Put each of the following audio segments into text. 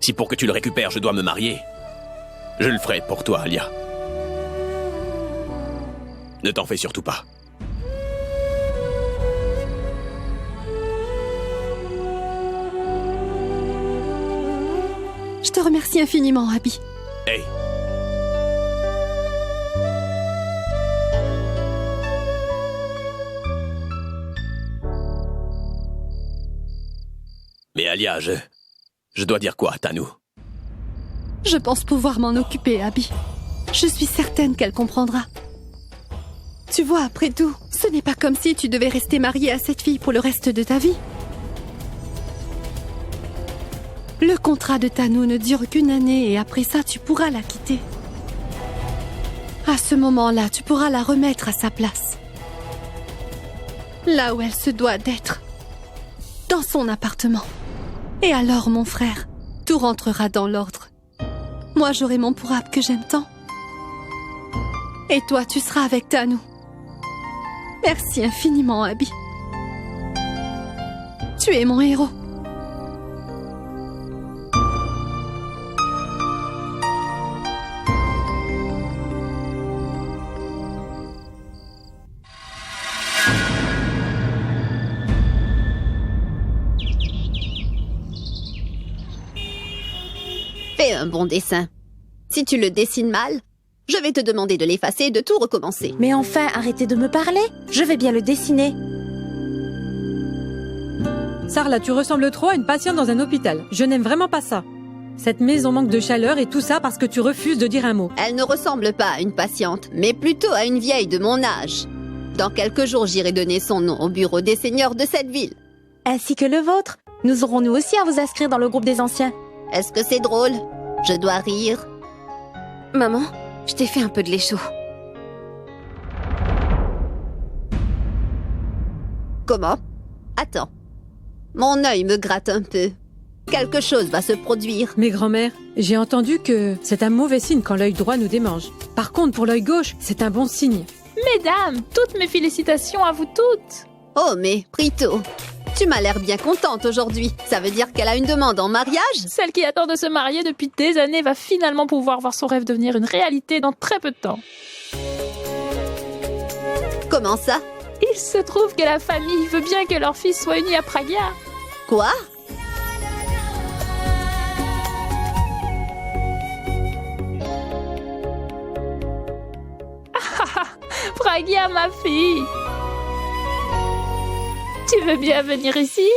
Si pour que tu le récupères, je dois me marier, je le ferai pour toi, Alia. Ne t'en fais surtout pas. Je te remercie infiniment, Abi. Hey. Mais Alia, je dois dire quoi, Tanou? Je pense pouvoir m'en occuper, Abi. Je suis certaine qu'elle comprendra. Tu vois, après tout, ce n'est pas comme si tu devais rester mariée à cette fille pour le reste de ta vie. Le contrat de Tanou ne dure qu'une année et après ça, tu pourras la quitter. À ce moment-là, tu pourras la remettre à sa place. Là où elle se doit d'être. Dans son appartement. Et alors, mon frère, tout rentrera dans l'ordre. Moi, j'aurai mon pourab que j'aime tant. Et toi, tu seras avec Tanou. Merci infiniment, Abi. Tu es mon héros. Fais un bon dessin. Si tu le dessines mal, je vais te demander de l'effacer et de tout recommencer. Mais enfin, arrêtez de me parler. Je vais bien le dessiner. Sarla, tu ressembles trop à une patiente dans un hôpital. Je n'aime vraiment pas ça. Cette maison manque de chaleur et tout ça parce que tu refuses de dire un mot. Elle ne ressemble pas à une patiente, mais plutôt à une vieille de mon âge. Dans quelques jours, j'irai donner son nom au bureau des seigneurs de cette ville. Ainsi que le vôtre. Nous aurons nous aussi à vous inscrire dans le groupe des anciens. Est-ce que c'est drôle? Je dois rire. Maman, je t'ai fait un peu de lait chaud. Comment? Attends. Mon œil me gratte un peu. Quelque chose va se produire. Mais grand-mère, j'ai entendu que c'est un mauvais signe quand l'œil droit nous démange. Par contre, pour l'œil gauche, c'est un bon signe. Mesdames, toutes mes félicitations à vous toutes. Oh, mais Prito, tu m'as l'air bien contente aujourd'hui. Ça veut dire qu'elle a une demande en mariage? Celle qui attend de se marier depuis des années va finalement pouvoir voir son rêve devenir une réalité dans très peu de temps. Comment ça? Il se trouve que la famille veut bien que leur fils soit uni à Pragya. Quoi? Pragya, ma fille. Tu veux bien venir ici?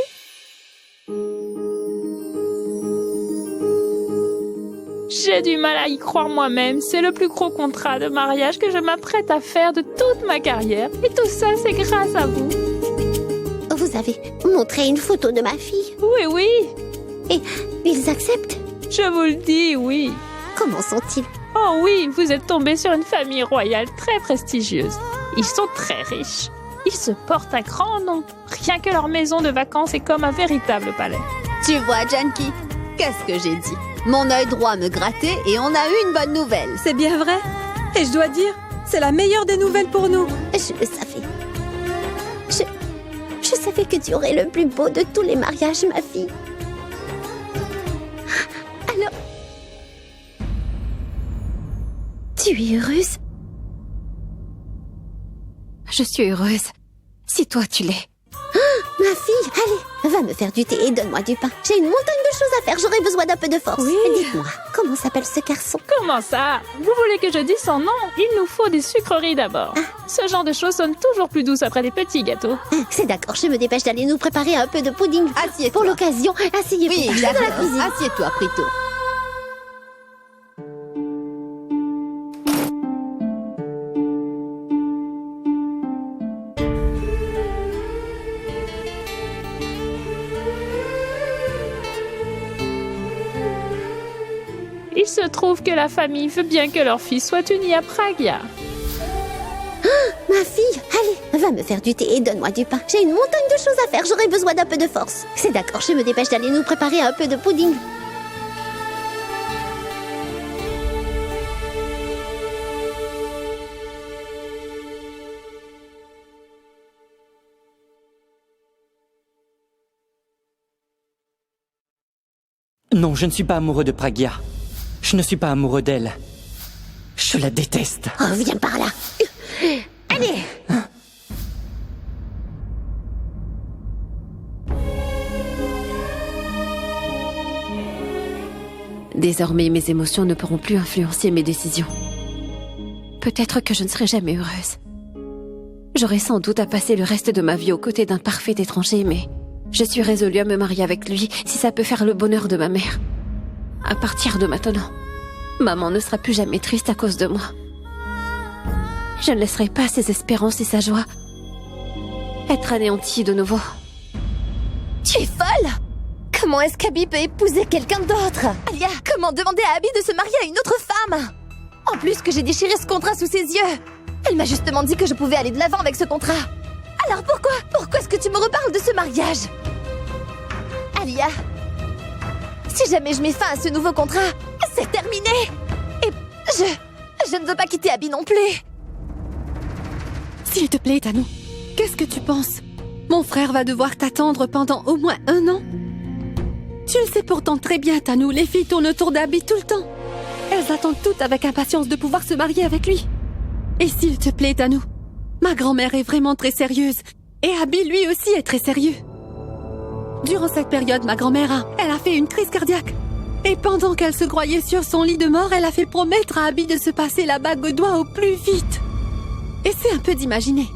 J'ai du mal à y croire moi-même. C'est le plus gros contrat de mariage que je m'apprête à faire de toute ma carrière. Et tout ça, c'est grâce à vous. Vous avez montré une photo de ma fille Oui, oui. et ils acceptent. Je vous le dis, oui. Comment sont-ils? Oh oui, vous êtes tombé sur une famille royale très prestigieuse. Ils sont très riches. Ils se portent un grand nom. Rien que leur maison de vacances est comme un véritable palais. Tu vois, Janky, qu'est-ce que j'ai dit? Mon œil droit me grattait et on a eu une bonne nouvelle. C'est bien vrai. Et je dois dire, c'est la meilleure des nouvelles pour nous. Je le savais. Je savais que tu aurais le plus beau de tous les mariages, ma fille. Alors... Tu es heureuse? Je suis heureuse. Si toi, tu l'es. Ma fille, allez, va me faire du thé et donne-moi du pain. J'ai une montagne de choses à faire, j'aurais besoin d'un peu de force. Oui. Dites-moi, comment s'appelle ce garçon? Comment ça? Vous voulez que je dise son nom? Il nous faut des sucreries d'abord. Ce genre de choses sonne toujours plus douce après les petits gâteaux. C'est d'accord, je me dépêche d'aller nous préparer un peu de pudding. Assieds-toi. Pour l'occasion, asseyez-vous Oui, dans la d'accord. cuisine. Assieds-toi, Prito. Il se trouve que la famille veut bien que leur fils soit uni à Pragya. Ma fille, allez, va me faire du thé et donne-moi du pain. J'ai une montagne de choses à faire, j'aurais besoin d'un peu de force. C'est d'accord, je me dépêche d'aller nous préparer un peu de pudding. Non, je ne suis pas amoureux de Pragya. Je ne suis pas amoureux d'elle. Je la déteste. Oh, viens par là. Allez. Désormais, mes émotions ne pourront plus influencer mes décisions. Peut-être que je ne serai jamais heureuse. J'aurai sans doute à passer le reste de ma vie aux côtés d'un parfait étranger, mais je suis résolue à me marier avec lui si ça peut faire le bonheur de ma mère. À partir de maintenant, maman ne sera plus jamais triste à cause de moi. Je ne laisserai pas ses espérances et sa joie être anéanties de nouveau. Tu es folle! Comment est-ce qu'Abby peut épouser quelqu'un d'autre? Alia, comment demander à Abby de se marier à une autre femme? En plus que j'ai déchiré ce contrat sous ses yeux. Elle m'a justement dit que je pouvais aller de l'avant avec ce contrat. Alors pourquoi est-ce que tu me reparles de ce mariage? Alia, si jamais je mets fin à ce nouveau contrat, c'est terminé. Et je ne veux pas quitter Abby non plus. S'il te plaît, Tanou, qu'est-ce que tu penses? Mon frère va devoir t'attendre pendant au moins 1 an. Tu le sais pourtant très bien, Tanou, les filles tournent autour d'Abby tout le temps. Elles attendent toutes avec impatience de pouvoir se marier avec lui. Et s'il te plaît, Tanou, ma grand-mère est vraiment très sérieuse. Et Abby, lui aussi, est très sérieux. Durant cette période, ma grand-mère elle a fait une crise cardiaque. Et pendant qu'elle se croyait sur son lit de mort, elle a fait promettre à Abby de se passer la bague au doigt au plus vite. Essaie un peu d'imaginer.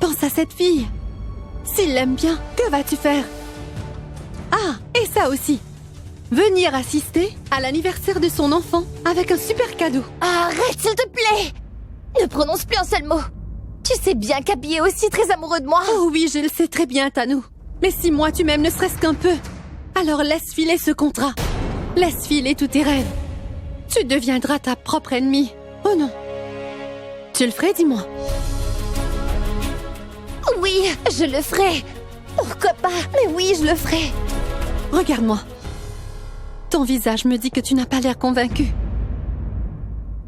Pense à cette fille. S'il l'aime bien, que vas-tu faire? Ah, et ça aussi. Venir assister à l'anniversaire de son enfant avec un super cadeau. Arrête, s'il te plaît! Ne prononce plus un seul mot. Tu sais bien qu'Abby est aussi très amoureux de moi. Oh oui, je le sais très bien, Tanou. Mais si moi tu m'aimes ne serait-ce qu'un peu, alors laisse filer ce contrat. Laisse filer tous tes rêves. Tu deviendras ta propre ennemie. Oh non. Tu le ferais, dis-moi. Oui, je le ferai. Pourquoi pas? Mais oui, je le ferai. Regarde-moi. Ton visage me dit que tu n'as pas l'air convaincu.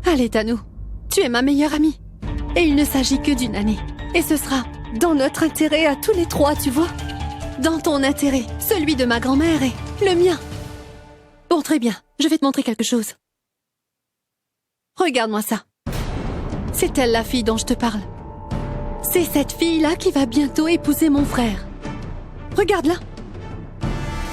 Allez, Tanou, tu es ma meilleure amie. Et il ne s'agit que d'une année. Et ce sera dans notre intérêt à tous les trois, tu vois? Dans ton intérêt, celui de ma grand-mère et le mien. Bon, très bien, je vais te montrer quelque chose. Regarde-moi ça. C'est elle la fille dont je te parle. C'est cette fille-là qui va bientôt épouser mon frère. Regarde-la.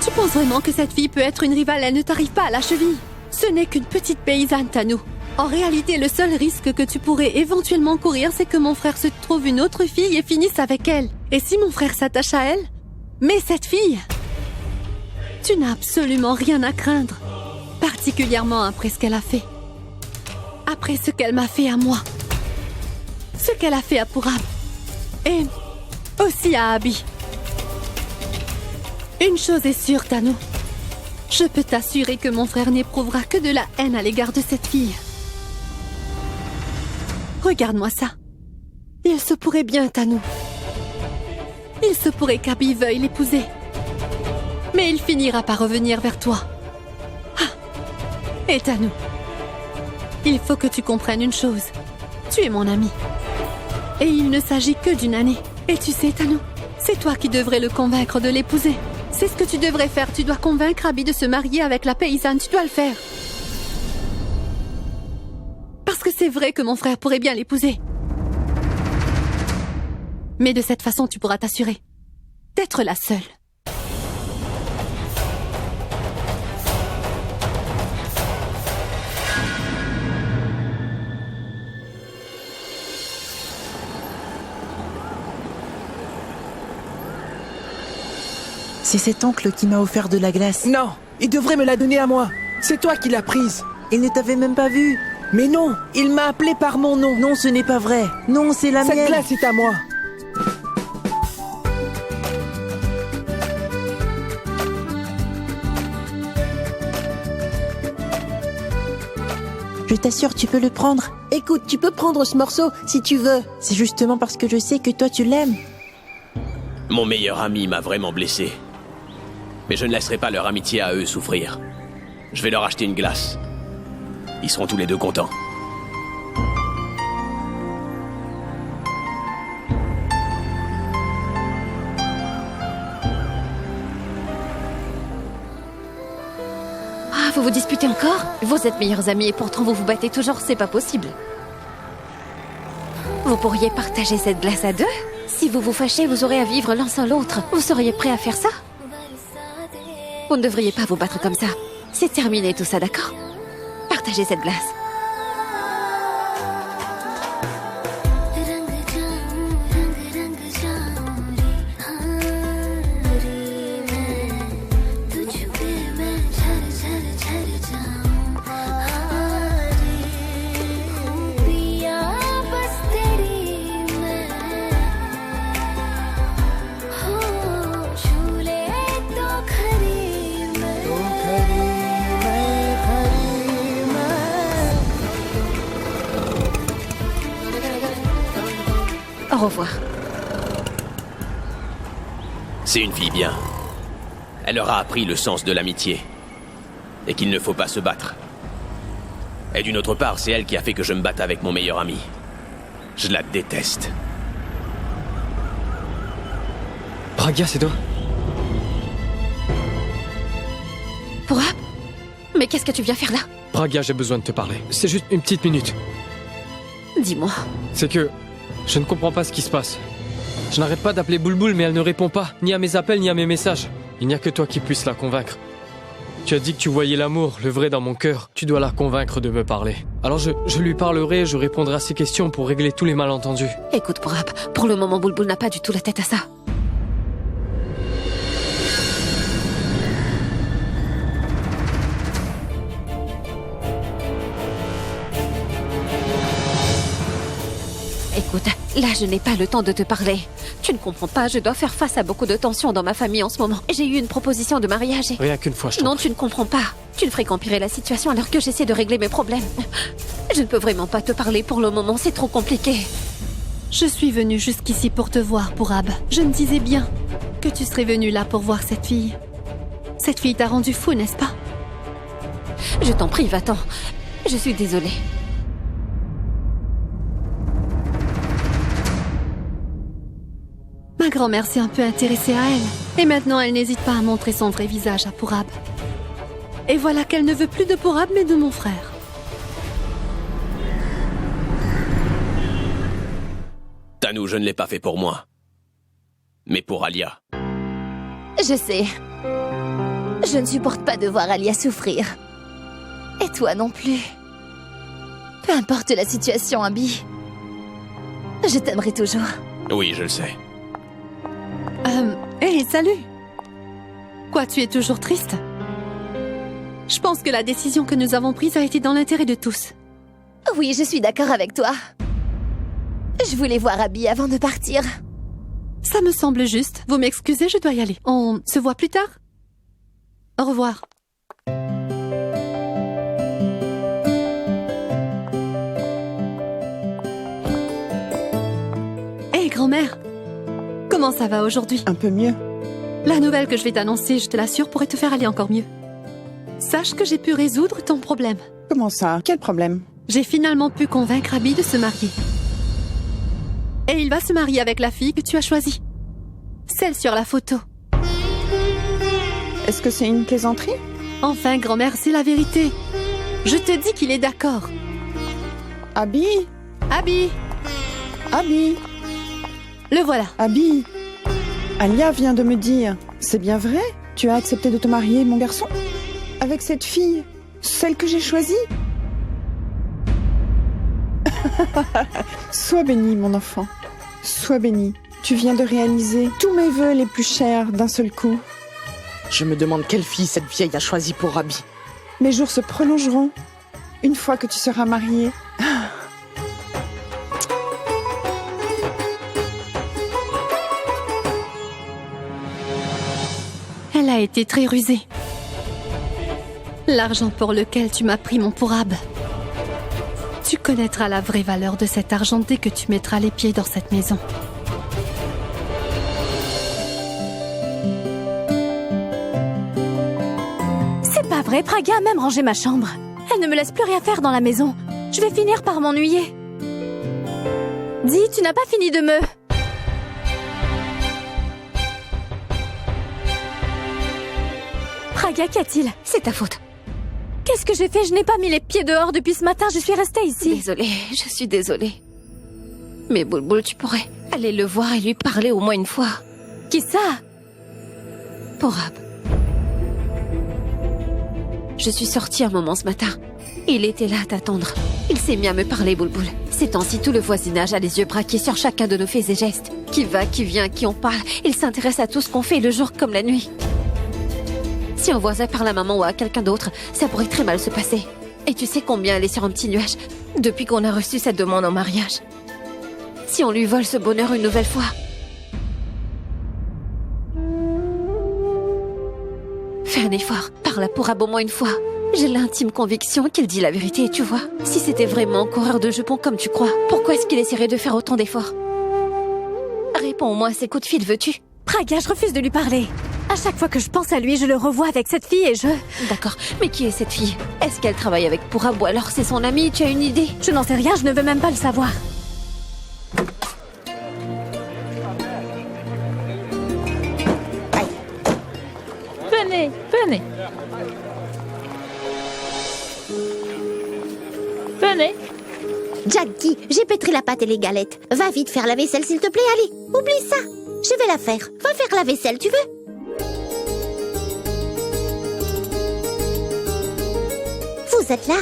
Tu penses vraiment que cette fille peut être une rivale? Elle ne t'arrive pas à la cheville. Ce n'est qu'une petite paysanne, Tanou. En réalité, le seul risque que tu pourrais éventuellement courir, c'est que mon frère se trouve une autre fille et finisse avec elle. Et si mon frère s'attache à elle? Mais cette fille, tu n'as absolument rien à craindre. Particulièrement après ce qu'elle a fait. Après ce qu'elle m'a fait à moi. Ce qu'elle a fait à Purab. Et aussi à Abby. Une chose est sûre, Tanou. Je peux t'assurer que mon frère n'éprouvera que de la haine à l'égard de cette fille. Regarde-moi ça. Il se pourrait bien, Tanou. Il se pourrait qu'Abby veuille l'épouser. Mais il finira par revenir vers toi. Ah. Et Tanou, il faut que tu comprennes une chose. Tu es mon ami. Et il ne s'agit que d'une année. Et tu sais, Tanou, c'est toi qui devrais le convaincre de l'épouser. C'est ce que tu devrais faire. Tu dois convaincre Abby de se marier avec la paysanne. Tu dois le faire. Parce que c'est vrai que mon frère pourrait bien l'épouser. Mais de cette façon, tu pourras t'assurer d'être la seule. C'est cet oncle qui m'a offert de la glace. Non, il devrait me la donner à moi. C'est toi qui l'as prise. Il ne t'avait même pas vu. Mais non, il m'a appelé par mon nom. Non, ce n'est pas vrai. Non, c'est la mienne. Cette glace est à moi. Je t'assure, tu peux le prendre. Écoute, tu peux prendre ce morceau si tu veux. C'est justement parce que je sais que toi tu l'aimes. Mon meilleur ami m'a vraiment blessé. Mais je ne laisserai pas leur amitié à eux souffrir. Je vais leur acheter une glace. Ils seront tous les deux contents. Vous vous disputez encore? Vous êtes meilleurs amis et pourtant vous vous battez toujours, c'est pas possible. Vous pourriez partager cette glace à deux? Si vous vous fâchez, vous aurez à vivre l'un sans l'autre. Vous seriez prêt à faire ça? Vous ne devriez pas vous battre comme ça. C'est terminé tout ça, d'accord? Partagez cette glace. Au revoir. C'est une fille bien. Elle leur a appris le sens de l'amitié. Et qu'il ne faut pas se battre. Et d'une autre part, c'est elle qui a fait que je me batte avec mon meilleur ami. Je la déteste. Pragya, c'est toi? Pourra? Mais qu'est-ce que tu viens faire là? Pragya, j'ai besoin de te parler. C'est juste une petite minute. Dis-moi. C'est que je ne comprends pas ce qui se passe. Je n'arrête pas d'appeler Boulboul, mais elle ne répond pas, ni à mes appels, ni à mes messages. Il n'y a que toi qui puisses la convaincre. Tu as dit que tu voyais l'amour, le vrai dans mon cœur. Tu dois la convaincre de me parler. Alors je lui parlerai, je répondrai à ses questions pour régler tous les malentendus. Écoute, Pourab, pour le moment, Boulboul n'a pas du tout la tête à ça. Écoute, là je n'ai pas le temps de te parler. Tu ne comprends pas, je dois faire face à beaucoup de tensions dans ma famille en ce moment. J'ai eu une proposition de mariage et... Rien qu'une fois, je t'en Non, prie. tu ne comprends pas. Tu ne ferais qu'empirer la situation alors que j'essaie de régler mes problèmes. Je ne peux vraiment pas te parler pour le moment, c'est trop compliqué. Je suis venue jusqu'ici pour te voir, Pourab. Je me disais bien que tu serais venue là pour voir cette fille. Cette fille t'a rendu fou, n'est-ce pas? Je t'en prie, va-t'en. Je suis désolée. Ma grand-mère s'est un peu intéressée à elle. Et maintenant, elle n'hésite pas à montrer son vrai visage à Pourab. Et voilà qu'elle ne veut plus de Pourab, mais de mon frère. Tanou, je ne l'ai pas fait pour moi. Mais pour Alia. Je sais. Je ne supporte pas de voir Alia souffrir. Et toi non plus. Peu importe la situation, Abby. Je t'aimerai toujours. Oui, je le sais. Hé, salut! Quoi, tu es toujours triste? Je pense que la décision que nous avons prise a été dans l'intérêt de tous. Oui, je suis d'accord avec toi. Je voulais voir Abby avant de partir. Ça me semble juste. Vous m'excusez, je dois y aller. On se voit plus tard? Au revoir. Hé, grand-mère! Comment ça va aujourd'hui? Un peu mieux. La nouvelle que je vais t'annoncer, je te l'assure, pourrait te faire aller encore mieux. Sache que j'ai pu résoudre ton problème. Comment ça? Quel problème? J'ai finalement pu convaincre Abby de se marier. Et il va se marier avec la fille que tu as choisie. Celle sur la photo. Est-ce que c'est une plaisanterie? Enfin, grand-mère, c'est la vérité. Je te dis qu'il est d'accord. Abby? Abby! Abby? Le voilà. Abby? Alia vient de me dire, c'est bien vrai? Tu as accepté de te marier, mon garçon? Avec cette fille? Celle que j'ai choisie? Sois béni, mon enfant. Sois béni. Tu viens de réaliser tous mes vœux les plus chers d'un seul coup. Je me demande quelle fille cette vieille a choisi pour Abby. Mes jours se prolongeront une fois que tu seras marié. Elle a été très rusée. L'argent pour lequel tu m'as pris mon Pourab. Tu connaîtras la vraie valeur de cet argent dès que tu mettras les pieds dans cette maison. C'est pas vrai, Pragya a même rangé ma chambre. Elle ne me laisse plus rien faire dans la maison. Je vais finir par m'ennuyer. Dis, tu n'as pas fini de me... Pragya, qu'y a-t-il? C'est ta faute. Qu'est-ce que j'ai fait? Je n'ai pas mis les pieds dehors depuis ce matin, je suis restée ici. Désolée, je suis désolée. Mais Boulboul, tu pourrais aller le voir et lui parler au moins une fois. Qui ça? Pourab. Je suis sortie un moment ce matin. Il était là à t'attendre. Il s'est mis à me parler, Boulboul. Ces temps-ci, tout le voisinage a les yeux braqués sur chacun de nos faits et gestes. Qui va, qui vient, à qui on parle. Il s'intéresse à tout ce qu'on fait, le jour comme la nuit. Si un voisin parle à maman ou à quelqu'un d'autre, ça pourrait très mal se passer. Et tu sais combien elle est sur un petit nuage depuis qu'on a reçu cette demande en mariage. Si on lui vole ce bonheur une nouvelle fois... Fais un effort, parle à Pourab au moins une fois. J'ai l'intime conviction qu'il dit la vérité, tu vois. Si c'était vraiment un coureur de jupons comme tu crois, pourquoi est-ce qu'il essaierait de faire autant d'efforts? Réponds au moins à ses coups de fil, veux-tu? Praga, je refuse de lui parler. À chaque fois que je pense à lui, je le revois avec cette fille et je... D'accord, mais qui est cette fille? Est-ce qu'elle travaille avec Pourab ou alors c'est son amie? Tu as une idée? Je n'en sais rien, je ne veux même pas le savoir. Venez, venez. Venez. Jackie, j'ai pétri la pâte et les galettes. Va vite faire la vaisselle, s'il te plaît, allez. Oublie ça. Je vais la faire. Va faire la vaisselle, tu veux? Vous êtes là?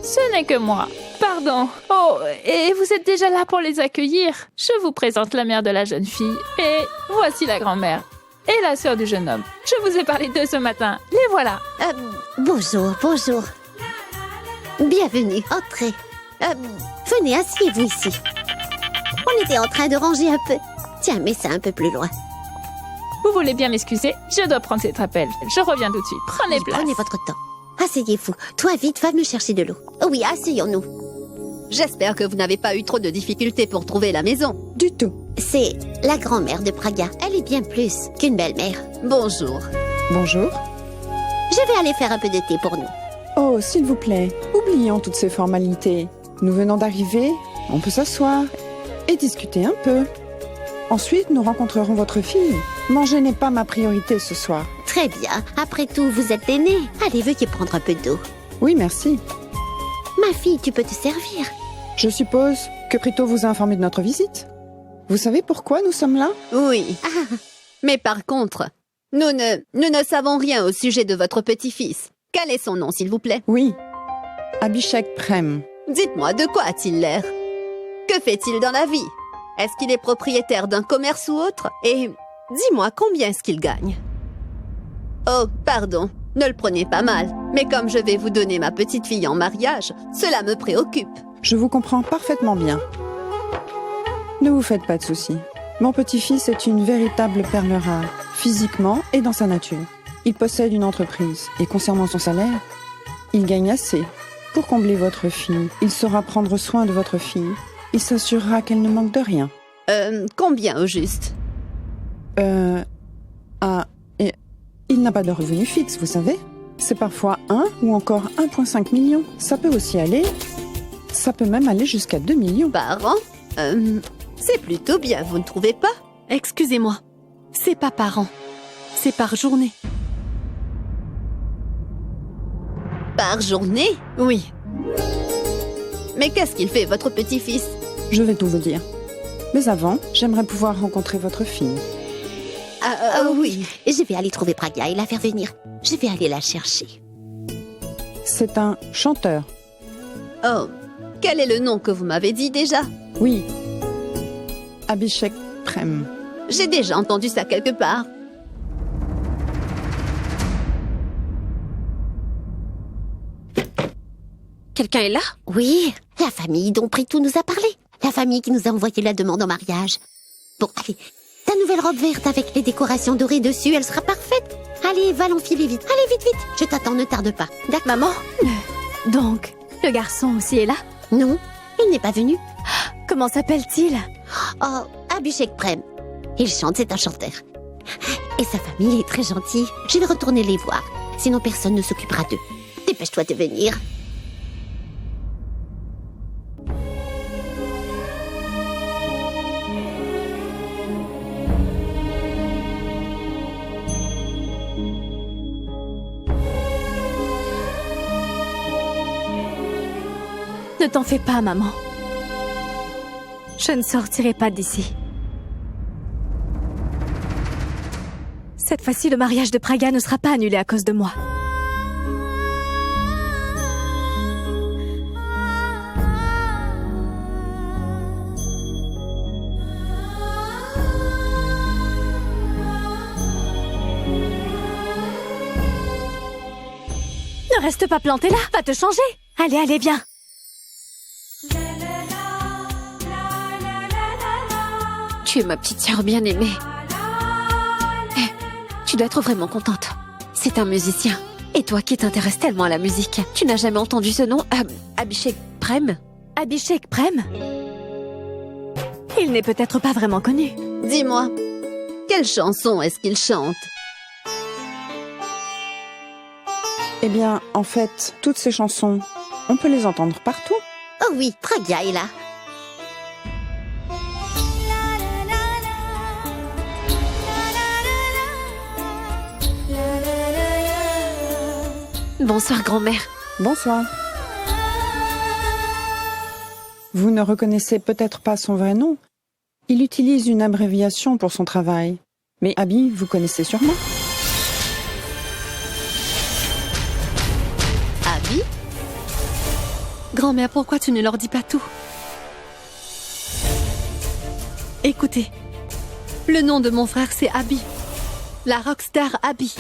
Ce n'est que moi. Pardon. Oh, et vous êtes déjà là pour les accueillir? Je vous présente la mère de la jeune fille. Et voici la grand-mère. Et la sœur du jeune homme. Je vous ai parlé d'eux ce matin. Les voilà. Bonjour, bonjour. Bienvenue, entrez. Venez, asseyez-vous ici. On était en train de ranger un peu. Tiens, mets ça un peu plus loin. Vous voulez bien m'excuser? Je dois prendre cet appel. Je reviens tout de suite. Prenez place. Prenez votre temps. Asseyez-vous. Toi, vite, va me chercher de l'eau. Oui, asseyons-nous. J'espère que vous n'avez pas eu trop de difficultés pour trouver la maison. Du tout. C'est la grand-mère de Praga. Elle est bien plus qu'une belle-mère. Bonjour. Bonjour. Je vais aller faire un peu de thé pour nous. Oh, s'il vous plaît, oublions toutes ces formalités. Nous venons d'arriver, on peut s'asseoir et discuter un peu. Ensuite, nous rencontrerons votre fille. Manger n'est pas ma priorité ce soir. Très bien. Après tout, vous êtes l'aîné. Allez, veuillez prendre un peu d'eau. Oui, merci. Ma fille, tu peux te servir. Je suppose que Prito vous a informé de notre visite. Vous savez pourquoi nous sommes là? Oui. Mais par contre, nous ne savons rien au sujet de votre petit-fils. Quel est son nom, s'il vous plaît? Oui. Abhishek Prem. Dites-moi, de quoi a-t-il l'air? Que fait-il dans la vie? Est-ce qu'il est propriétaire d'un commerce ou autre? Et dis-moi, combien est-ce qu'il gagne? Oh, pardon, ne le prenez pas mal. Mais comme je vais vous donner ma petite fille en mariage, cela me préoccupe. Je vous comprends parfaitement bien. Ne vous faites pas de soucis. Mon petit-fils est une véritable perle rare, physiquement et dans sa nature. Il possède une entreprise, et concernant son salaire, il gagne assez pour combler votre fille. Il saura prendre soin de votre fille. Il s'assurera qu'elle ne manque de rien. Combien au juste? Et il n'a pas de revenu fixe, vous savez. C'est parfois 1 ou encore 1,5 million. Ça peut aussi aller... Ça peut même aller jusqu'à 2 millions. Par an? C'est plutôt bien, vous ne trouvez pas? Excusez-moi, c'est pas par an, c'est par journée. Par journée? Oui. Mais qu'est-ce qu'il fait, votre petit-fils? Je vais tout vous dire. Mais avant, j'aimerais pouvoir rencontrer votre fille. Oui. Je vais aller trouver Praga et la faire venir. Je vais aller la chercher. C'est un chanteur. Oh, quel est le nom que vous m'avez dit déjà? Oui. Abhishek Prem. J'ai déjà entendu ça quelque part. Quelqu'un est là? Oui, la famille dont Prito nous a parlé. La famille qui nous a envoyé la demande en mariage. Bon, allez, ta nouvelle robe verte avec les décorations dorées dessus, elle sera parfaite. Allez, va l'enfiler vite. Allez, vite, vite. Je t'attends, ne tarde pas. D'accord, maman? Donc, le garçon aussi est là? Non, il n'est pas venu. Comment s'appelle-t-il? Oh, Abhishek Prem. Il chante, c'est un chanteur. Et sa famille est très gentille. Je vais retourner les voir. Sinon, personne ne s'occupera d'eux. Dépêche-toi de venir. Ne t'en fais pas, maman. Je ne sortirai pas d'ici. Cette fois-ci, le mariage de Praga ne sera pas annulé à cause de moi. Ne reste pas planté là, va te changer. Allez, allez, viens. Tu es ma petite sœur bien-aimée. Tu dois être vraiment contente. C'est un musicien. Et toi qui t'intéresses tellement à la musique, tu n'as jamais entendu ce nom, Abhishek Prem? Abhishek Prem? Il n'est peut-être pas vraiment connu. Dis-moi, quelle chanson est-ce qu'il chante? Eh bien, en fait, toutes ces chansons, on peut les entendre partout. Oh oui, Pragya est là. Bonsoir, grand-mère. Bonsoir. Vous ne reconnaissez peut-être pas son vrai nom. Il utilise une abréviation pour son travail. Mais Abby, vous connaissez sûrement. Abby? Grand-mère, pourquoi tu ne leur dis pas tout? Écoutez, le nom de mon frère c'est Abby. La rockstar Abby.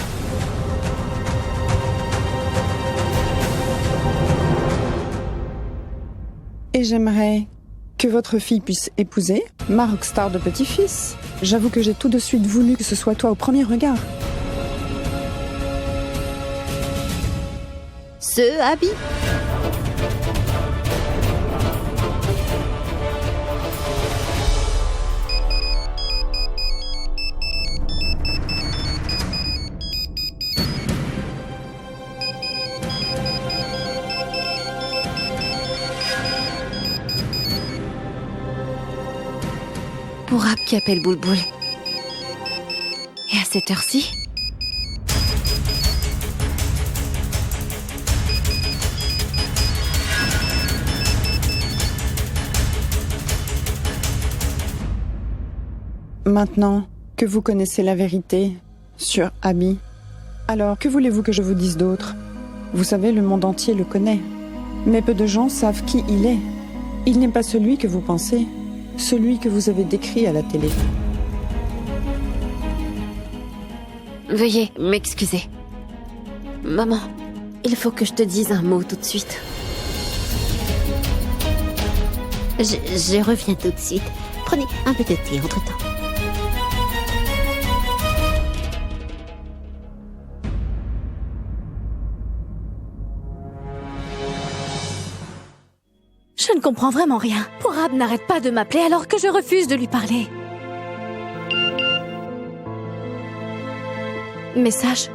Et j'aimerais que votre fille puisse épouser ma rockstar de petit-fils. J'avoue que j'ai tout de suite voulu que ce soit toi au premier regard. Ce Abby? Pourab qui appelle Boulboul. Et à cette heure-ci? Maintenant que vous connaissez la vérité sur Abby, alors que voulez-vous que je vous dise d'autre? Vous savez, le monde entier le connaît. Mais peu de gens savent qui il est. Il n'est pas celui que vous pensez. Celui que vous avez décrit à la télé. Veuillez m'excuser. Maman, il faut que je te dise un mot tout de suite. Je reviens tout de suite. Prenez un peu de thé entre-temps. Je ne comprends vraiment rien. Pourab n'arrête pas de m'appeler alors que je refuse de lui parler. Message.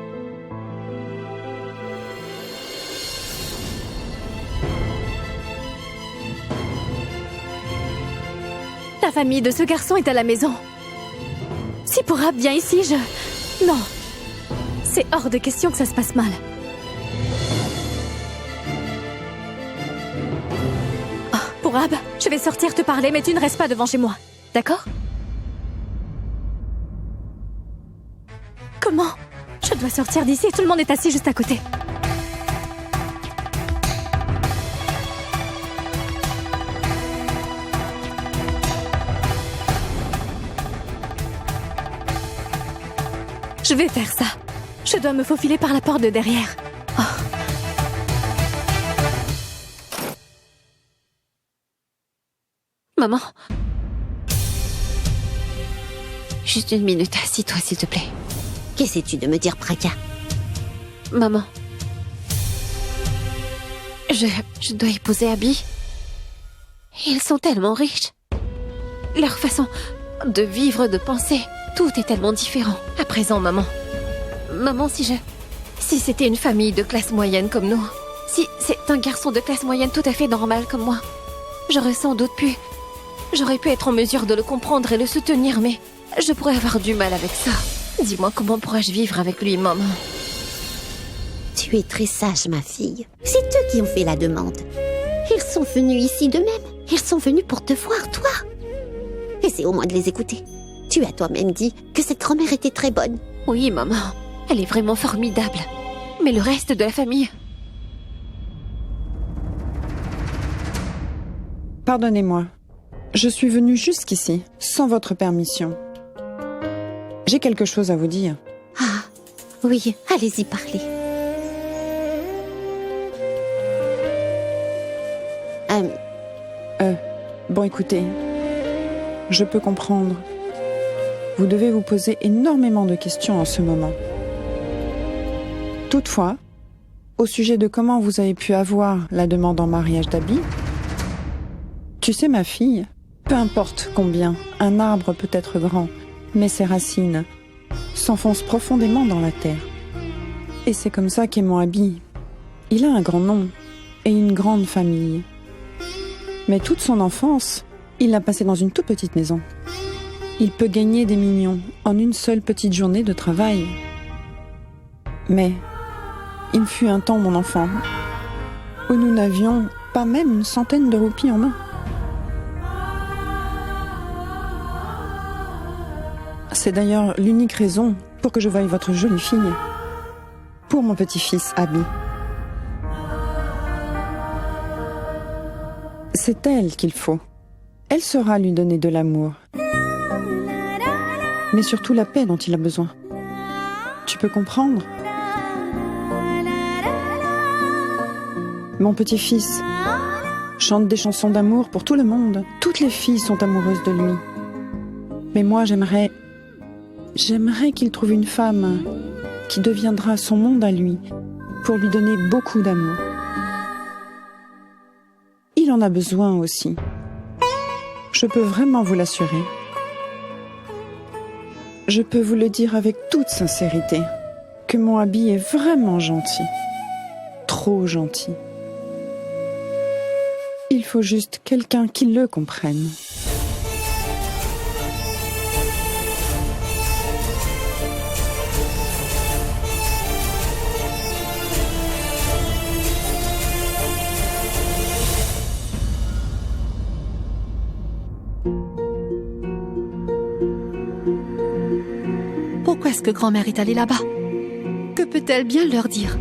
La famille de ce garçon est à la maison. Si Pourab vient ici, Non. C'est hors de question que ça se passe mal. Pourab, je vais sortir te parler, mais tu ne restes pas devant chez moi. D'accord? Comment? Je dois sortir d'ici et tout le monde est assis juste à côté. Je vais faire ça. Je dois me faufiler par la porte de derrière. Oh. Maman. Juste une minute, assis-toi s'il te plaît. Qu'essaies-tu de me dire, Pragya? Maman. Je dois épouser Abby. Ils sont tellement riches. Leur façon de vivre, de penser, tout est tellement différent. À présent, maman. Maman, si c'était une famille de classe moyenne comme nous, si c'est un garçon de classe moyenne tout à fait normal comme moi, j'aurais sans doute j'aurais pu être en mesure de le comprendre et le soutenir, mais je pourrais avoir du mal avec ça. Dis-moi, comment pourrais-je vivre avec lui, maman? Tu es très sage, ma fille. C'est eux qui ont fait la demande. Ils sont venus ici d'eux-mêmes. Ils sont venus pour te voir, toi. Essaie au moins de les écouter. Tu as toi-même dit que cette grand-mère était très bonne. Oui, maman. Elle est vraiment formidable. Mais le reste de la famille... Pardonnez-moi. Je suis venue jusqu'ici, sans votre permission. J'ai quelque chose à vous dire. Ah, oui, allez-y parler. Bon, écoutez, je peux comprendre. Vous devez vous poser énormément de questions en ce moment. Toutefois, au sujet de comment vous avez pu avoir la demande en mariage d'Abby, tu sais, ma fille, peu importe combien un arbre peut être grand, mais ses racines s'enfoncent profondément dans la terre. Et c'est comme ça qu'est mon Abby. Il a un grand nom et une grande famille. Mais toute son enfance, il l'a passée dans une toute petite maison. Il peut gagner des millions en une seule petite journée de travail. Mais il fut un temps, mon enfant, où nous n'avions pas même une centaine de roupies en main. C'est d'ailleurs l'unique raison pour que je veuille votre jolie fille. Pour mon petit-fils, Abby. C'est elle qu'il faut. Elle saura lui donner de l'amour. Mais surtout la paix dont il a besoin. Tu peux comprendre? Mon petit-fils chante des chansons d'amour pour tout le monde. Toutes les filles sont amoureuses de lui. Mais moi, j'aimerais qu'il trouve une femme qui deviendra son monde à lui pour lui donner beaucoup d'amour. Il en a besoin aussi. Je peux vraiment vous l'assurer. Je peux vous le dire avec toute sincérité, que mon Abby est vraiment gentil. Trop gentil. Il faut juste quelqu'un qui le comprenne. Pourquoi est-ce que grand-mère est allée là-bas? Que peut-elle bien leur dire?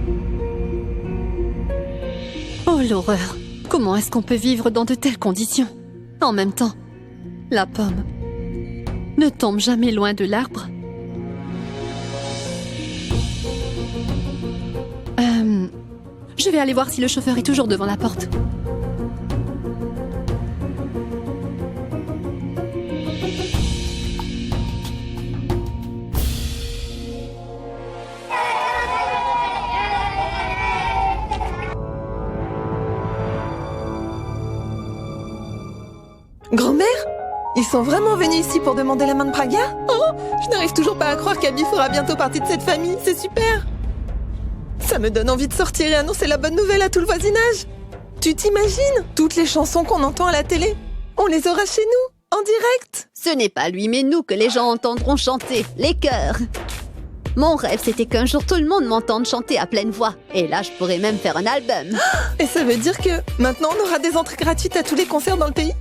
Oh, l'horreur! Comment est-ce qu'on peut vivre dans de telles conditions? En même temps, la pomme ne tombe jamais loin de l'arbre. Je vais aller voir si le chauffeur est toujours devant la porte. Grand-mère? Ils sont vraiment venus ici pour demander la main de Praga? Oh, je n'arrive toujours pas à croire qu'Abby fera bientôt partie de cette famille, c'est super! Ça me donne envie de sortir et annoncer la bonne nouvelle à tout le voisinage. Tu t'imagines? Toutes les chansons qu'on entend à la télé, on les aura chez nous, en direct. Ce n'est pas lui mais nous que les gens entendront chanter, les chœurs. Mon rêve, c'était qu'un jour tout le monde m'entende chanter à pleine voix. Et là, je pourrais même faire un album. Et ça veut dire que maintenant on aura des entrées gratuites à tous les concerts dans le pays?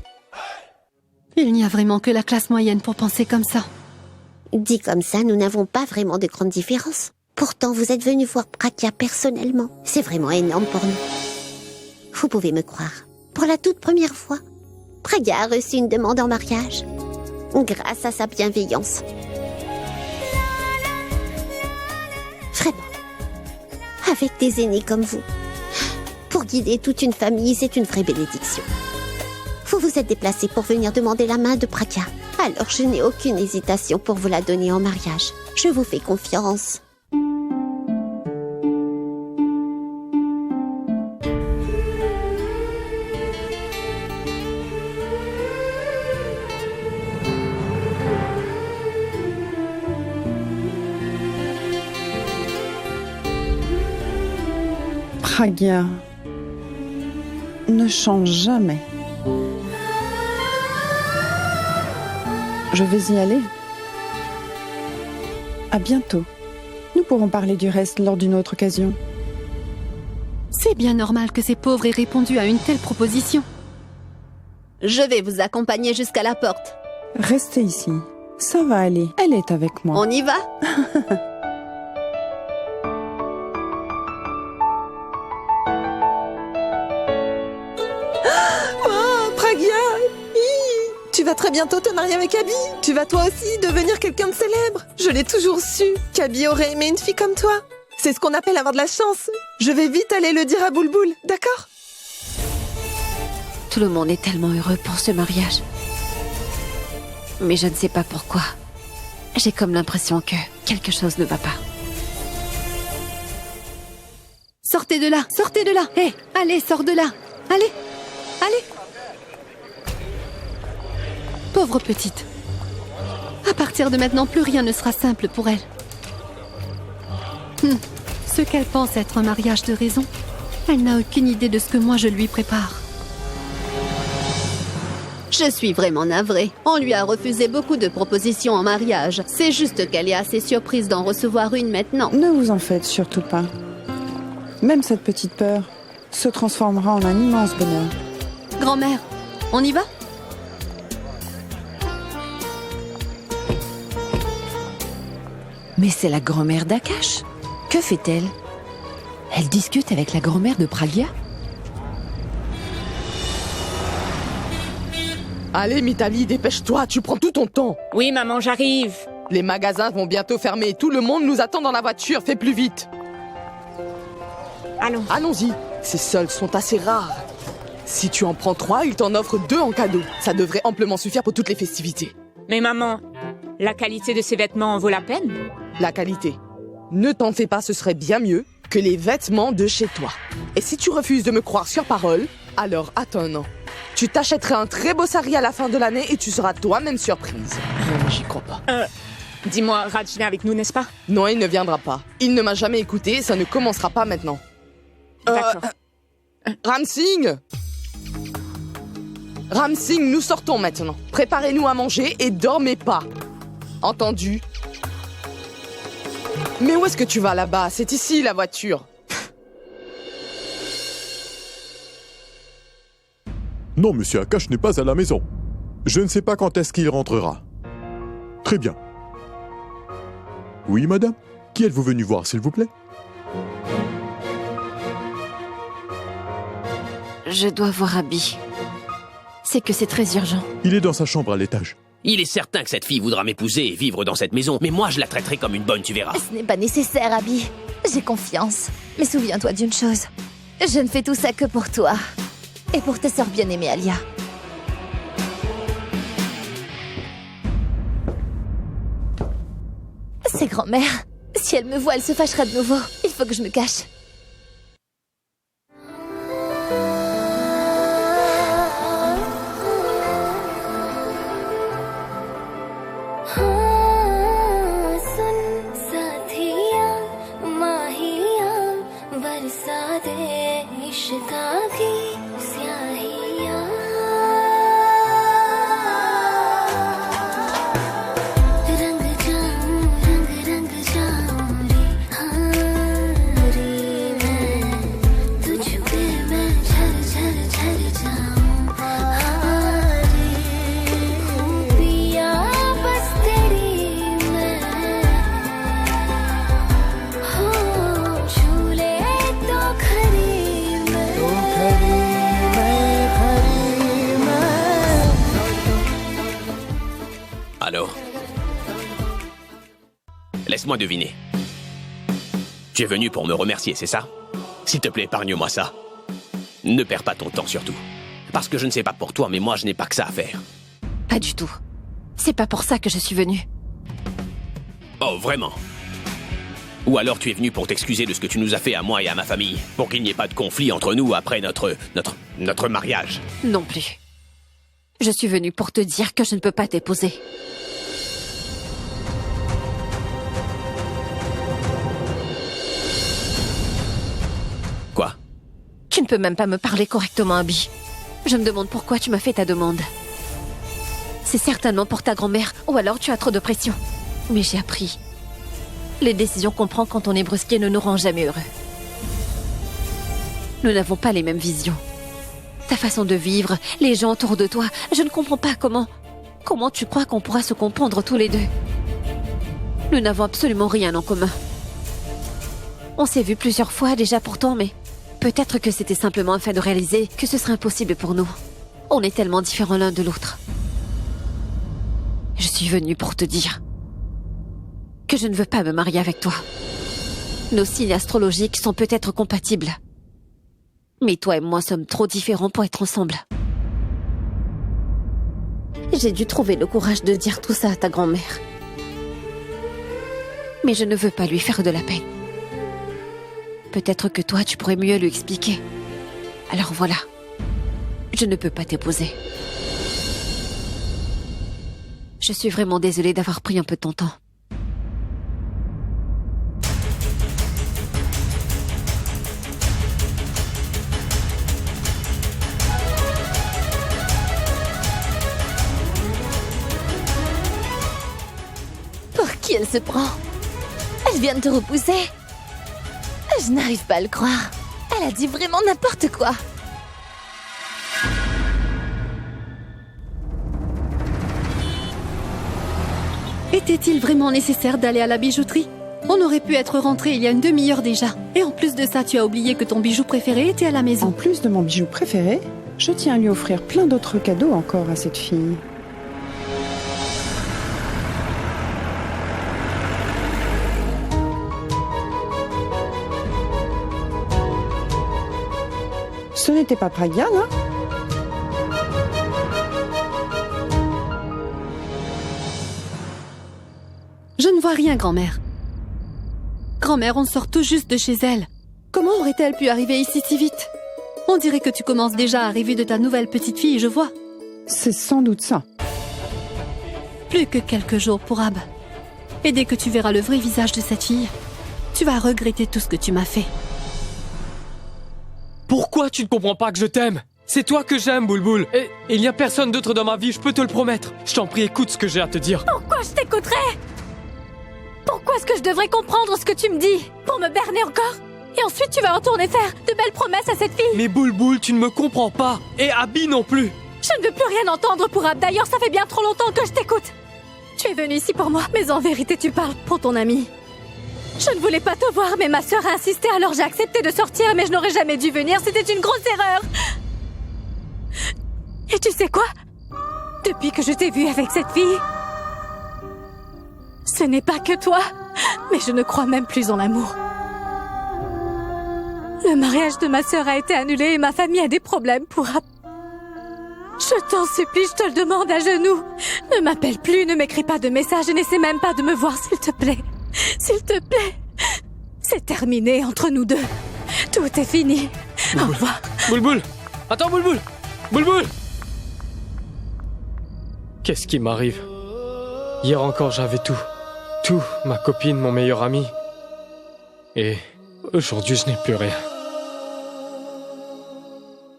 Il n'y a vraiment que la classe moyenne pour penser comme ça. Dit comme ça, nous n'avons pas vraiment de grandes différences. Pourtant, vous êtes venu voir Praga personnellement. C'est vraiment énorme pour nous. Vous pouvez me croire. Pour la toute première fois, Praga a reçu une demande en mariage. Grâce à sa bienveillance. Vraiment. Avec des aînés comme vous. Pour guider toute une famille, c'est une vraie bénédiction. Vous vous êtes déplacé pour venir demander la main de Praga. Alors je n'ai aucune hésitation pour vous la donner en mariage. Je vous fais confiance. Praga ne change jamais. Je vais y aller. À bientôt. Nous pourrons parler du reste lors d'une autre occasion. C'est bien normal que ces pauvres aient répondu à une telle proposition. Je vais vous accompagner jusqu'à la porte. Restez ici. Ça va aller. Elle est avec moi. On y va? Oh, Pragya! Tu vas très bientôt te marier avec Abby. Tu vas toi aussi devenir quelqu'un de célèbre. Je l'ai toujours su qu'Abby aurait aimé une fille comme toi. C'est ce qu'on appelle avoir de la chance. Je vais vite aller le dire à Boulboul, d'accord? Tout le monde est tellement heureux pour ce mariage. Mais je ne sais pas pourquoi. J'ai comme l'impression que quelque chose ne va pas. Sortez de là, sortez de là. Hé, allez, sors de là. Allez, allez. Pauvre petite. À partir de maintenant, plus rien ne sera simple pour elle. Ce qu'elle pense être un mariage de raison, elle n'a aucune idée de ce que moi je lui prépare. Je suis vraiment navrée. On lui a refusé beaucoup de propositions en mariage. C'est juste qu'elle est assez surprise d'en recevoir une maintenant. Ne vous en faites surtout pas. Même cette petite peur se transformera en un immense bonheur. Grand-mère, on y va? Mais c'est la grand-mère d'Akash. Que fait-elle? Elle discute avec la grand-mère de Pragya? Allez, Mitali, dépêche-toi, tu prends tout ton temps. Oui, maman, j'arrive. Les magasins vont bientôt fermer. Tout le monde nous attend dans la voiture. Fais plus vite. Allons. Allons-y. Ces soldes sont assez rares. Si tu en prends 3, ils t'en offrent 2 en cadeau. Ça devrait amplement suffire pour toutes les festivités. Mais maman, la qualité de ces vêtements en vaut la peine? La qualité. Ne t'en fais pas, ce serait bien mieux que les vêtements de chez toi. Et si tu refuses de me croire sur parole, alors attends un an. Tu t'achèteras un très beau sari à la fin de l'année et tu seras toi-même surprise. J'y crois pas. Dis-moi, Raj vient avec nous, n'est-ce pas? Non, il ne viendra pas. Il ne m'a jamais écouté et ça ne commencera pas maintenant. D'accord. Ramsing! Ramsing, nous sortons maintenant. Préparez-nous à manger et dormez pas. Entendu? Mais où est-ce que tu vas là-bas? C'est ici, la voiture. Non, monsieur Akash n'est pas à la maison. Je ne sais pas quand est-ce qu'il rentrera. Très bien. Oui, madame? Qui êtes-vous venu voir, s'il vous plaît? Je dois voir Abby. C'est que c'est très urgent. Il est dans sa chambre à l'étage. Il est certain que cette fille voudra m'épouser et vivre dans cette maison, mais moi je la traiterai comme une bonne, tu verras. Ce n'est pas nécessaire, Abby. J'ai confiance. Mais souviens-toi d'une chose. Je ne fais tout ça que pour toi. Et pour ta sœur bien-aimée, Alia. C'est grand-mère. Si elle me voit, elle se fâchera de nouveau. Il faut que je me cache. Alors? Laisse-moi deviner. Tu es venu pour me remercier, c'est ça? S'il te plaît, épargne-moi ça. Ne perds pas ton temps surtout. Parce que je ne sais pas pour toi, mais moi je n'ai pas que ça à faire. Pas du tout. C'est pas pour ça que je suis venue. Oh, vraiment? Ou alors tu es venu pour t'excuser de ce que tu nous as fait à moi et à ma famille, pour qu'il n'y ait pas de conflit entre nous après notre mariage? Non plus. Je suis venue pour te dire que je ne peux pas t'épouser. Quoi? Tu ne peux même pas me parler correctement, Abby. Je me demande pourquoi tu m'as fait ta demande. C'est certainement pour ta grand-mère, ou alors tu as trop de pression. Mais j'ai appris. Les décisions qu'on prend quand on est brusqué ne nous rendent jamais heureux. Nous n'avons pas les mêmes visions. Ta façon de vivre, les gens autour de toi, je ne comprends pas comment... Comment tu crois qu'on pourra se comprendre tous les deux? Nous n'avons absolument rien en commun. On s'est vus plusieurs fois déjà pourtant, mais... Peut-être que c'était simplement afin de réaliser que ce serait impossible pour nous. On est tellement différents l'un de l'autre. Je suis venue pour te dire que je ne veux pas me marier avec toi. Nos signes astrologiques sont peut-être compatibles. Mais toi et moi sommes trop différents pour être ensemble. J'ai dû trouver le courage de dire tout ça à ta grand-mère. Mais je ne veux pas lui faire de la peine. Peut-être que toi, tu pourrais mieux lui expliquer. Alors voilà. Je ne peux pas t'épouser. Je suis vraiment désolée d'avoir pris un peu de ton temps. Pour qui elle se prend? Elle vient de te repousser? Je n'arrive pas à le croire. Elle a dit vraiment n'importe quoi. Était-il vraiment nécessaire d'aller à la bijouterie? On aurait pu être rentré il y a une demi-heure déjà. Et en plus de ça, tu as oublié que ton bijou préféré était à la maison. En plus de mon bijou préféré, je tiens à lui offrir plein d'autres cadeaux encore à cette fille. Ce n'était pas Pragya, là? Je ne vois rien, grand-mère. Grand-mère, on sort tout juste de chez elle. Comment aurait-elle pu arriver ici si vite? On dirait que tu commences déjà à rêver de ta nouvelle petite fille, je vois. C'est sans doute ça. Plus que quelques jours pour Ab. Et dès que tu verras le vrai visage de cette fille, tu vas regretter tout ce que tu m'as fait. Pourquoi tu ne comprends pas que je t'aime? C'est toi que j'aime, Boulboul. Et il n'y a personne d'autre dans ma vie, je peux te le promettre. Je t'en prie, écoute ce que j'ai à te dire. Pourquoi je t'écouterais? Pourquoi est-ce que je devrais comprendre ce que tu me dis? Pour me berner encore? Et ensuite tu vas retourner faire de belles promesses à cette fille? Mais Boulboul, tu ne me comprends pas. Et Abby non plus. Je ne veux plus rien entendre pour Ab. D'ailleurs, ça fait bien trop longtemps que je t'écoute. Tu es venu ici pour moi, mais en vérité tu parles pour ton ami. Je ne voulais pas te voir, mais ma sœur a insisté, alors j'ai accepté de sortir, mais je n'aurais jamais dû venir, c'était une grosse erreur. Et tu sais quoi? Depuis que je t'ai vue avec cette fille, ce n'est pas que toi, mais je ne crois même plus en l'amour. Le mariage de ma sœur a été annulé et ma famille a des problèmes pour... Je t'en supplie, je te le demande à genoux. Ne m'appelle plus, ne m'écris pas de messages et n'essaie même pas de me voir, s'il te plaît. S'il te plaît. C'est terminé entre nous deux. Tout est fini. Au revoir. Boulboul. Attends, Boulboul. Boulboul. Qu'est-ce qui m'arrive? Hier encore, j'avais tout. Tout, ma copine, mon meilleur ami. Et aujourd'hui, je n'ai plus rien.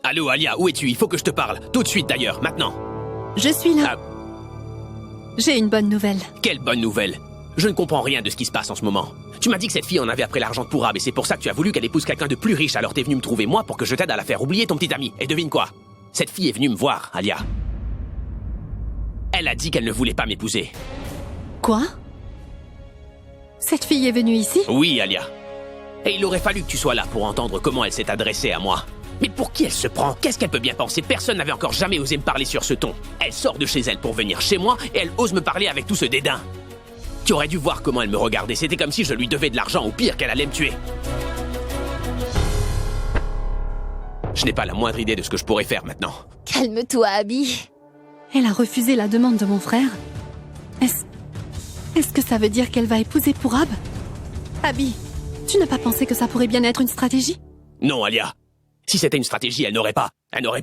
Allô, Alia, où es-tu? Il faut que je te parle. Tout de suite, d'ailleurs, maintenant. Je suis là. J'ai une bonne nouvelle. Quelle bonne nouvelle? Je ne comprends rien de ce qui se passe en ce moment. Tu m'as dit que cette fille en avait après l'argent de Pourab et c'est pour ça que tu as voulu qu'elle épouse quelqu'un de plus riche, alors t'es venu me trouver moi pour que je t'aide à la faire oublier ton petit ami. Et devine quoi? Cette fille est venue me voir, Alia. Elle a dit qu'elle ne voulait pas m'épouser. Quoi? Cette fille est venue ici? Oui, Alia. Et il aurait fallu que tu sois là pour entendre comment elle s'est adressée à moi. Mais pour qui elle se prend? Qu'est-ce qu'elle peut bien penser? Personne n'avait encore jamais osé me parler sur ce ton. Elle sort de chez elle pour venir chez moi et elle ose me parler avec tout ce dédain. Tu aurais dû voir comment elle me regardait. C'était comme si je lui devais de l'argent, ou pire, qu'elle allait me tuer. Je n'ai pas la moindre idée de ce que je pourrais faire maintenant. Calme-toi, Abby. Elle a refusé la demande de mon frère. Est-ce que ça veut dire qu'elle va épouser Pourab? Abby, tu n'as pas pensé que ça pourrait bien être une stratégie? Non, Alia. Si c'était une stratégie, elle n'aurait pas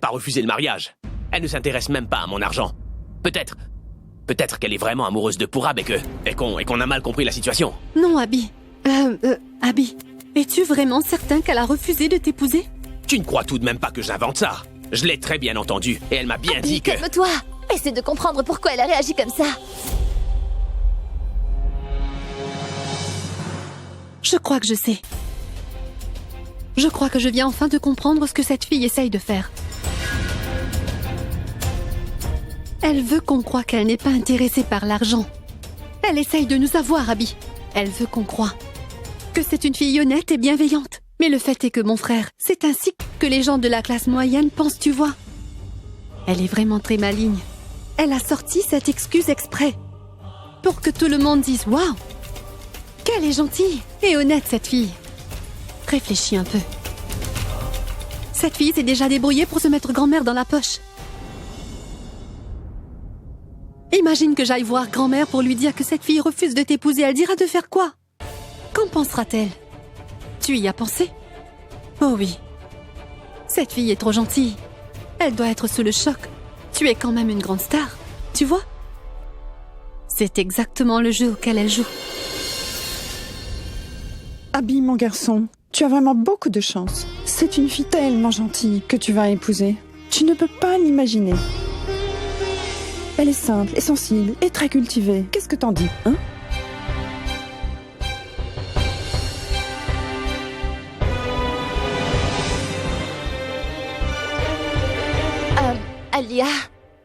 refusé le mariage. Elle ne s'intéresse même pas à mon argent. Peut-être qu'elle est vraiment amoureuse de Pourab et qu'on a mal compris la situation. Non, Abby. Abby, es-tu vraiment certain qu'elle a refusé de t'épouser? Tu ne crois tout de même pas que j'invente ça? Je l'ai très bien entendu et elle m'a bien dit que... Calme-toi. Essaie de comprendre pourquoi elle a réagi comme ça. Je crois que je sais. Je crois que je viens enfin de comprendre ce que cette fille essaye de faire. Elle veut qu'on croie qu'elle n'est pas intéressée par l'argent. Elle essaye de nous avoir, Abby. Elle veut qu'on croie que c'est une fille honnête et bienveillante. Mais le fait est que mon frère, c'est ainsi que les gens de la classe moyenne pensent, tu vois. Elle est vraiment très maligne. Elle a sorti cette excuse exprès. Pour que tout le monde dise « Waouh, qu'elle est gentille et honnête, cette fille !» Réfléchis un peu. Cette fille s'est déjà débrouillée pour se mettre grand-mère dans la poche. Imagine que j'aille voir grand-mère pour lui dire que cette fille refuse de t'épouser. Elle dira de faire quoi? Qu'en pensera-t-elle? Tu y as pensé? Oh oui. Cette fille est trop gentille. Elle doit être sous le choc. Tu es quand même une grande star, tu vois? C'est exactement le jeu auquel elle joue. Abby, mon garçon, tu as vraiment beaucoup de chance. C'est une fille tellement gentille que tu vas épouser. Tu ne peux pas l'imaginer. Elle est simple et sensible et très cultivée. Qu'est-ce que t'en dis, hein? Alia,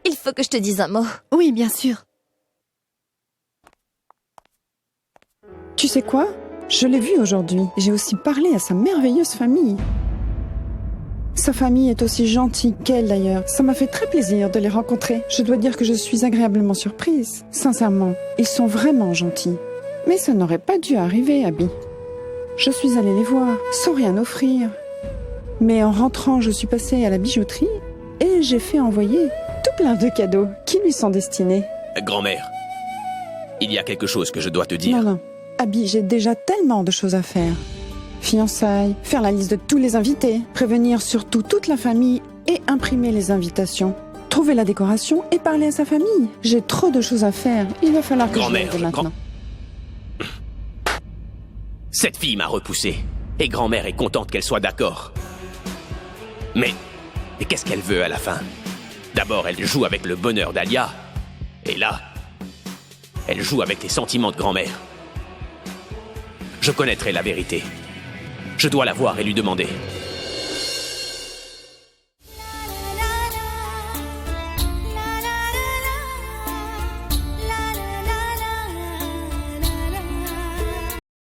il faut que je te dise un mot. Oui, bien sûr. Tu sais quoi? Je l'ai vue aujourd'hui. J'ai aussi parlé à sa merveilleuse famille. Sa famille est aussi gentille qu'elle d'ailleurs. Ça m'a fait très plaisir de les rencontrer. Je dois dire que je suis agréablement surprise. Sincèrement, ils sont vraiment gentils. Mais ça n'aurait pas dû arriver, Abby. Je suis allée les voir, sans rien offrir. Mais en rentrant, je suis passée à la bijouterie et j'ai fait envoyer tout plein de cadeaux qui lui sont destinés. Grand-mère, il y a quelque chose que je dois te dire. Non. Abby, j'ai déjà tellement de choses à faire. Fiançailles, faire la liste de tous les invités, prévenir surtout toute la famille et imprimer les invitations. Trouver la décoration et parler à sa famille. J'ai trop de choses à faire. Il va falloir que je l'aide maintenant. Cette fille m'a repoussé. Et grand-mère est contente qu'elle soit d'accord. Mais qu'est-ce qu'elle veut à la fin? D'abord, elle joue avec le bonheur d'Alia. Et là, elle joue avec les sentiments de grand-mère. Je connaîtrai la vérité. Je dois la voir et lui demander.